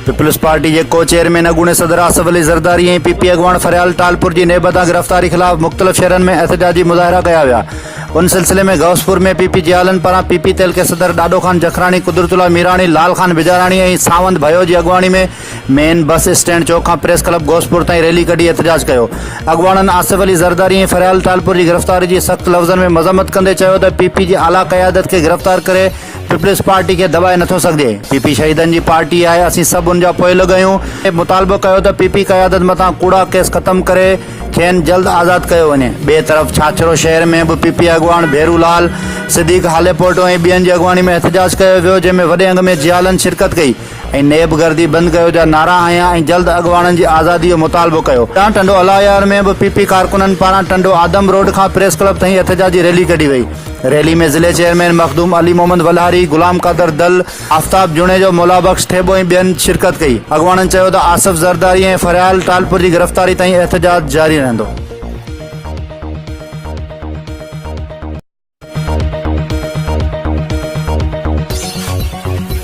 Peoples party के को chairman अगूणे सदर आसफ अली ज़रदारी ऐं पीपी अगवान फरियाल टालपुर की नेबदा गिरफ्तारी खिलाफ मुख्तलिफ शहर में एहतजाजी मुज़ाहिरा कया विया। उन सिलसिले में गौसपुर में पीपी जियालन पारां पीपी तेल के सदर डाडो खान जखरानी, कुदरतुल्ला मीरानी, लाल खान बिजारानी ऐं सावंत भयो की अगवानी में मेन बस स्टैंड चौक खां प्रेस क्लब गौसपुर ताईं रैली कढी एहतजाज कयो। अगवाननि आसफ अली ज़रदारी ऐं फरियाल टालपुर की गिरफ्तारी की सख्त लफ़्ज़नि में मज़म्मत कंदे चयो त पीपी की आला क़यादत के गिरफ्तार करे पीपल्स पार्टी के दबाए नथो सघिजे। पीपी शहीदन की पार्टी है, असीं सब उनजा पोइ लॻायूं। मुतालबो कयो त पीपी क़यादत मथां कूड़ा केस ख़त्म करे खेनि जल्द आज़ाद कयो वञे। ॿिए तरफ़ छाछरो शहर में भी पीपी अगवान भेरूलाल, सिद्दीक हालेपोटो ऐं ॿियनि जी अगवानी में एहतजाज कयो वियो, जंहिंमें वॾे अंग में जियालन शिरकत कई ऐं नेब गर्दी बंदि कयो जा नारा हयां ऐं जल्द अगवाननि जी आज़ादी जो मुतालबो कयो। टंडो अलायार में भी पीपी कारकुननि पारां टंडो आदम रोड खां प्रेस क्लब ताईं एहतजाजी रैली कढी वई। रैली में ज़िले चेयरमैन मखदूम अली मोहम्मद वलहारी, गुलाम कादर दल, आफ्ताब जुणेजो, मौला बख्श ठेबो ऐं ॿियनि शिरकत कई। अगवाननि चयो त आसफ ज़रदारी ऐं फरियाल टालपुर की गिरफ्तारी ताईं एहतजाज जारी रहंदो।